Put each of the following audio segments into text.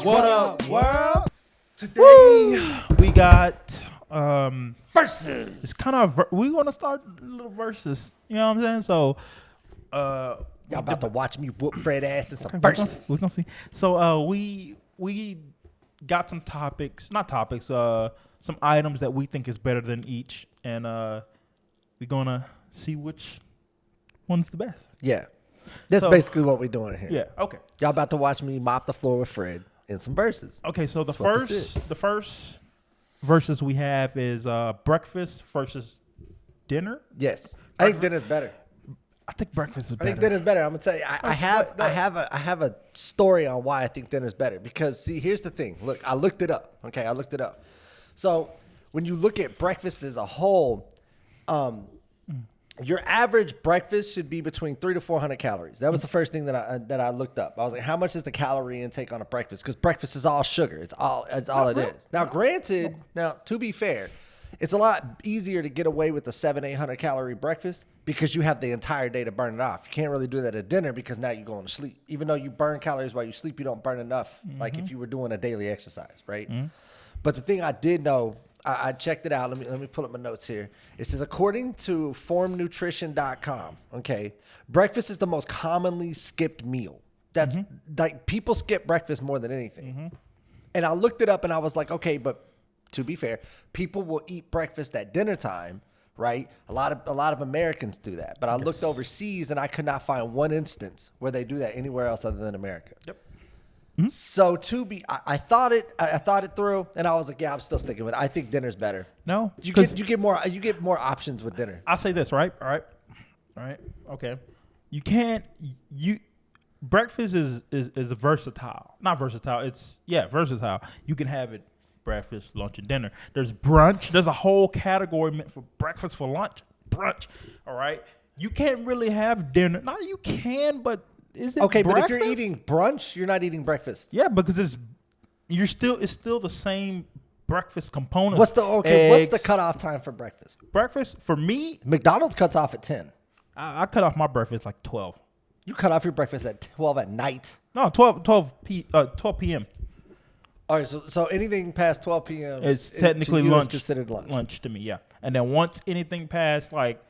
What up, world? Today we got Versus. It's kind of we want to start little verses. You know what I'm saying? So Y'all about to watch me whoop Fred ass in some okay, verses. we're gonna see. So we got some some items that we think is better than each, and we're gonna see which one's the best. Yeah. That's So- basically what we're doing here. Yeah. Okay. Y'all about to watch me mop the floor with Fred in some verses. Okay. So That's what this the first verses we have is breakfast versus dinner. Yes. I think dinner's better. I think breakfast is I better. think dinner's better. I'm gonna tell you. I have a story on why I think dinner's better. Because see, here's the thing. Look, I looked it up. Okay, I looked it up. So when you look at breakfast as a whole, your average breakfast should be between 300 to 400 calories. That was the first thing that I looked up. I was like, how much is the calorie intake on a breakfast? Because breakfast is all sugar. It's all it is. Now, granted, to be fair, it's a lot easier to get away with a 700-800 calorie breakfast because you have the entire day to burn it off. You can't really do that at dinner because now you're going to sleep. Even though you burn calories while you sleep, you don't burn enough like if you were doing a daily exercise, right? But the thing I did know, I checked it out. Let me pull up my notes here. It says, according to formnutrition.com, okay, breakfast is the most commonly skipped meal. That's like people skip breakfast more than anything. And I looked it up and I was like, okay, but to be fair, people will eat breakfast at dinner time, right? A lot of Americans do that. But I looked overseas and I could not find one instance where they do that anywhere else other than America. Yep. So I thought it through, and I was like, yeah, I'm still sticking with it. I think dinner's better. No, You get more options with dinner. I'll say this, right? All right. Okay. Breakfast is versatile. Not versatile. It's versatile. You can have it breakfast, lunch, and dinner. There's brunch. There's a whole category meant for breakfast, for lunch, brunch. All right. You can't really have dinner. No, you can, but is it Okay, breakfast? but if you're eating brunch, you're not eating breakfast. Yeah, because it's still the same breakfast component. What's the cutoff time for breakfast? Breakfast for me? McDonald's cuts off at 10. I cut off my breakfast like 12. You cut off your breakfast at 12 at night. No, 12 p.m. All right, so anything past 12 p.m. It's technically to you lunch. is considered lunch. Lunch to me, yeah. And then once anything past like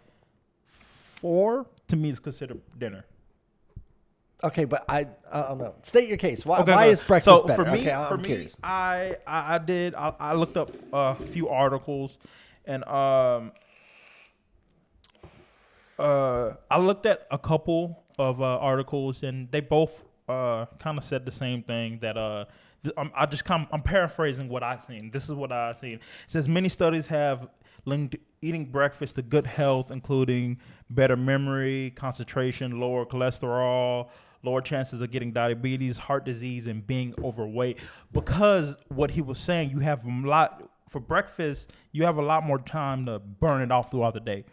4, to me is considered dinner. Okay, but I don't know. State your case. Why Okay. is breakfast better? For me, I'm curious. I looked up a few articles, and I looked at a couple of articles, and they both kind of said the same thing. That I'm paraphrasing what I've seen. This is what I've seen. It says many studies have linked eating breakfast to good health, including better memory, concentration, lower cholesterol, lower chances of getting diabetes, heart disease, and being overweight. Because what he was saying, you have for breakfast, you have a lot more time to burn it off throughout the day.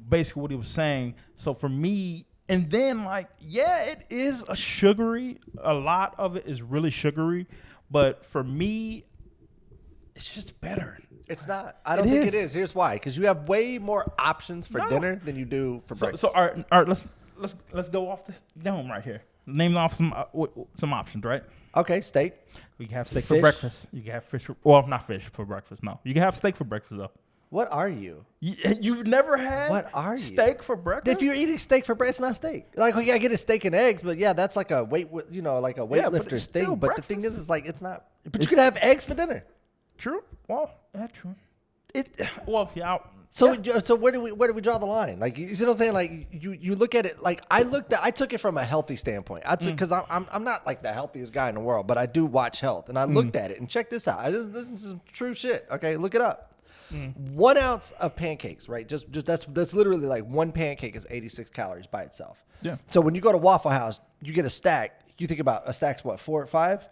Basically what he was saying. So for me, and then it is a lot of it is really sugary, but for me, it's just better. It's not. I don't think it is. Here's why. Because you have way more options for dinner than you do for breakfast. So all right, let's go off the dome right here. Name off some options, right? Okay, steak. You can have steak Fish. for breakfast. You can have fish not fish for breakfast. No, you can have steak for breakfast though. What are you? You've never had steak for breakfast? If you're eating steak for breakfast, it's not steak. Like, I get a steak and eggs, but yeah, that's like a weightlifter's thing. But the thing is it's not. But you can have eggs for dinner. True. Well, that's true. So where do we draw the line? Like, you see what I'm saying? Like, you look at it. Like, I took it from a healthy standpoint. Because I'm not like the healthiest guy in the world, but I do watch health, and I looked at it and check this out. This is some true shit. Okay, look it up. 1 ounce of pancakes, right? Just that's literally like one pancake is 86 calories by itself. Yeah. So when you go to Waffle House, you get a stack. You think about a stack's what, 4 or 5?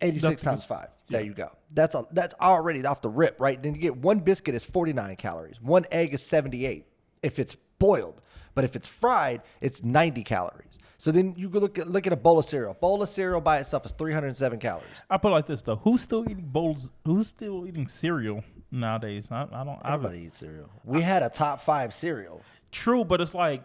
86 times 5. There you go. That's already off the rip, right? Then you get one biscuit is 49 calories. One egg is 78 if it's boiled. But if it's fried, it's 90 calories. So then you go look at a bowl of cereal. Bowl of cereal by itself is 307 calories. I put it like this though: Who's still eating cereal nowadays? Everybody eats cereal. We had a top 5 cereal. True, but it's like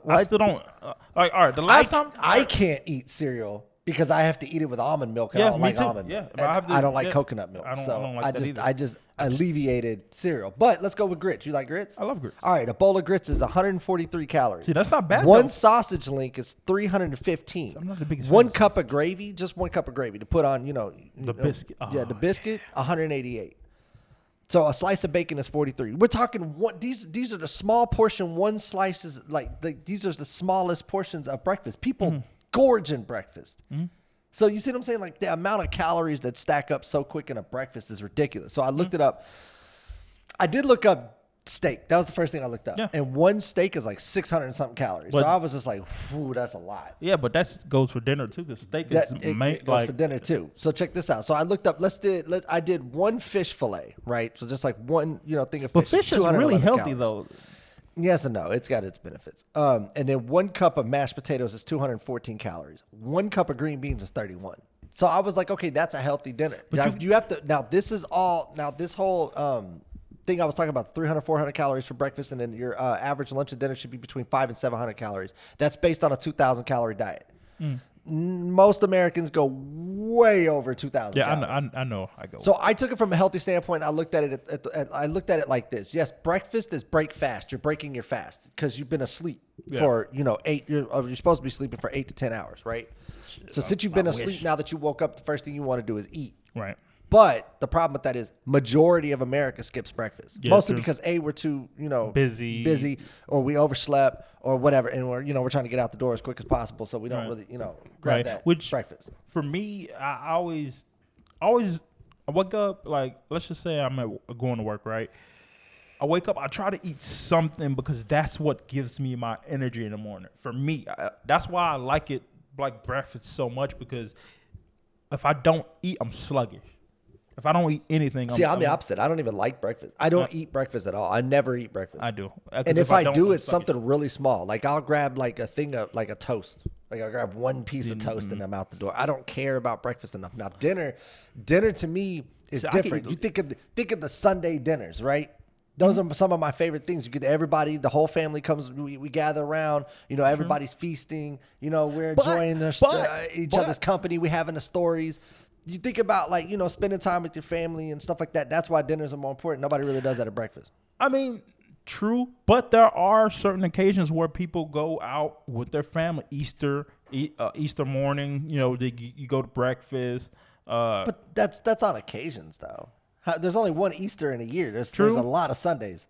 I still don't. All right, the last time I can't eat cereal because I have to eat it with almond milk. And Yeah, I don't me like too. almond Yeah, milk. but I have to- I don't like yeah. coconut milk. I don't so like that either. I just alleviated cereal. But let's go with grits. You like grits? I love grits. All right, a bowl of grits is 143 calories. See, that's not bad, One though. sausage link is 315. I'm not the biggest One fan of cup of gravy, just one cup of gravy to put on, The biscuit. Yeah, Oh, the biscuit, 188. So a slice of bacon is 43. We're talking what these are the small portion. One slice is these are the smallest portions of breakfast. People gorge in breakfast. So you see what I'm saying? Like the amount of calories that stack up so quick in a breakfast is ridiculous. So I looked it up. I did look up steak. That was the first thing I looked up. Yeah. And one steak is like 600 and something calories. But- so I was just like, "Ooh, that's a lot." Yeah, but that goes for dinner too. Because steak That is it goes for dinner too. So check this out. So I looked up. I did one fish fillet, right? So just like one, thing of But fish. fish is really 211 healthy calories. though. Yes and no. It's got its benefits. And then one cup of mashed potatoes is 214 calories. One cup of green beans is 31. So I was like, okay, that's a healthy dinner. But Now, you have to. Now this whole thing I was talking about, 300, 400 calories for breakfast, and then your average lunch and dinner should be between 500 and 700 calories. That's based on a 2,000 calorie diet. Most Americans go way over 2,000 Yeah, calories. I know. I go. So I took it from a healthy standpoint. I looked at it. I looked at it like this. Yes, breakfast is break fast. You're breaking your fast because you've been asleep for 8. You're supposed to be sleeping for 8 to 10 hours, right? So since you've been asleep, now that you woke up, the first thing you want to do is eat. right. But the problem with that is majority of America skips breakfast. Yeah, Mostly true. because we're too, Busy, or we overslept or whatever, and we're trying to get out the door as quick as possible, so we don't Right. really, grab Right. that Which breakfast. For me, I always I wake up, like, let's just say I'm going to work, right? I wake up, I try to eat something because that's what gives me my energy in the morning. For me, that's why I like breakfast so much, because if I don't eat, I'm sluggish. If I don't eat anything, See, I'm the opposite. I don't even like breakfast. I don't eat breakfast at all. I never eat breakfast. I do. And if I don't, do, I'm it's sluggish. something really small. Like I'll grab like a thing of like a toast. Like I'll grab one piece of toast and I'm out the door. I don't care about breakfast enough. Now dinner to me is See, I can different. eat- You think of the Sunday dinners, right? Those are some of my favorite things. You get everybody, the whole family comes. We gather around. Everybody's feasting. We're enjoying each other's company. We having the stories. You think about spending time with your family and stuff like that. That's why dinners are more important. Nobody really does that at breakfast. I mean, true, but there are certain occasions where people go out with their family. Easter morning, you go to breakfast. But that's on occasions though. There's only one Easter in a year. There's True. a lot of Sundays.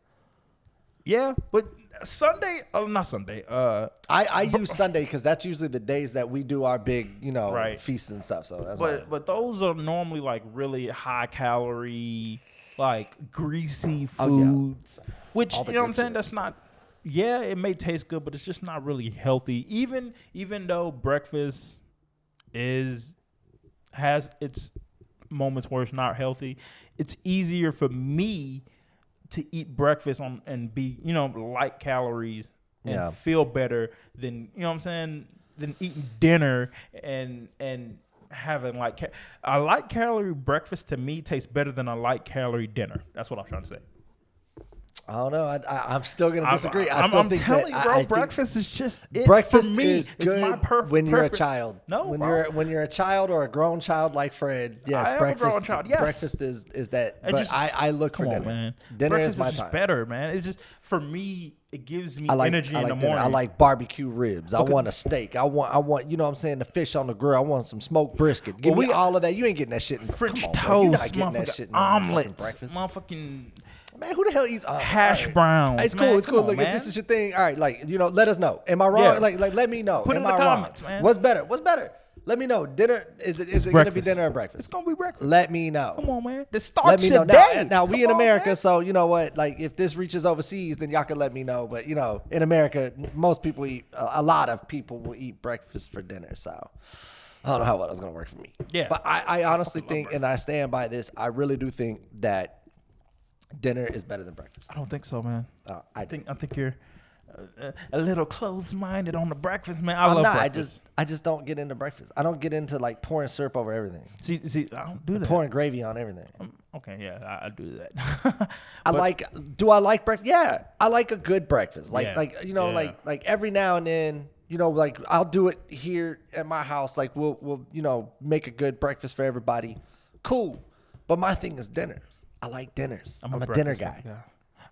Yeah, but Sunday, not Sunday. I use Sunday because that's usually the days that we do our big, Right. feasts and stuff. So that's why. But those are normally like really high calorie, like greasy Oh, yeah. foods, which All the you know what I'm good saying. shit. That's not. Yeah, it may taste good, but it's just not really healthy. Even though breakfast has its moments where it's not healthy, it's easier for me to eat breakfast and be light calories and Yeah. feel better than than eating dinner and having a light calorie breakfast. To me tastes better than a light calorie dinner. That's what I'm trying to say. I don't know. I'm still gonna disagree. I I'm, still I'm think telling that you, bro. I think Breakfast is just it. breakfast For me, is it's good my when you're a perfect- child. No, when bro. you're a child or a grown child like Fred. Yes, I am a breakfast. grown child, yes. Breakfast is that. And But just- I look for Come on, dinner. man. Dinner Breakfast is my just time. better, man. It's just for me. It gives me I like energy I in like the dinner. morning. I like barbecue ribs. I want a steak. I want what I'm saying, the fish on the grill. I want some smoked brisket. Give me all of that. You ain't getting that shit. French come on, bro. You're toast, not getting that motherfucking shit in no motherfucking omelets, breakfast. motherfucking Man, who the hell eats omelets? hash All right. browns. It's cool. man. It's cool. Come on, Look, if man. this is your thing, all right. Let us know. Am I wrong? Yeah. Like, let me know. Put it Am in the I wrong? comments, man. What's better? Let me know. Dinner is it going to be breakfast. dinner or It's breakfast? gonna be breakfast. Let me know. Come on, man. This starts Let me know. your Now, day. now we Come in on, America, man. so you know what? Like, if this reaches overseas, then y'all can let me know. But in America, most people eat. A lot of people will eat breakfast for dinner. So I don't know how well that's gonna work for me. Yeah. But I honestly think, and I stand by this. I really do think that dinner is better than breakfast. I don't think so, man. I think you're a little closed-minded on the breakfast, man. I I'm love not. breakfast. I just don't get into breakfast. I don't get into like pouring syrup over everything, See, I don't do that. pouring gravy on everything. Okay, yeah, I do that. Do I like breakfast? Yeah, I like a good breakfast. Yeah. Like every now and then, like I'll do it here at my house. Like we'll make a good breakfast for everybody. Cool. But my thing is dinners. I like dinners. I'm a dinner guy.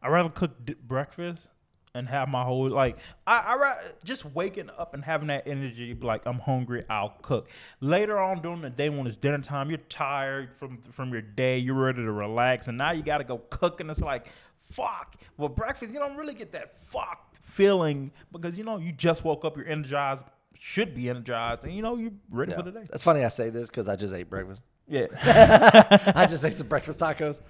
I'd rather cook breakfast and have my whole I rather just waking up and having that energy. Be like, I'm hungry, I'll cook. Later on during the day when it's dinner time, you're tired from your day, you're ready to relax, and now you got to go cook, and it's like, fuck. Well, breakfast, you don't really get that fuck feeling because you just woke up, you're energized, should be energized, and you're ready for the day. That's funny I say this because I just ate breakfast. Yeah. I just ate some breakfast tacos.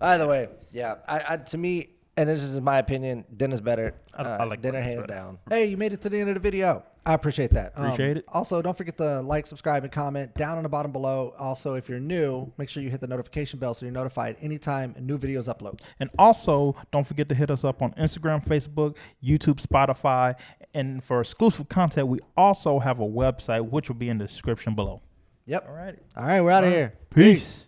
Either way, yeah. I to me, and this is my opinion, dinner's better. I like dinner hands better. down. Hey, you made it to the end of the video. I appreciate that. Appreciate it. Also, don't forget to like, subscribe, and comment down on the bottom below. Also, if you're new, make sure you hit the notification bell so you're notified anytime new videos upload. And also, don't forget to hit us up on Instagram, Facebook, YouTube, Spotify. And for exclusive content, we also have a website, which will be in the description below. Yep. All right. All right, we're out of here. Peace.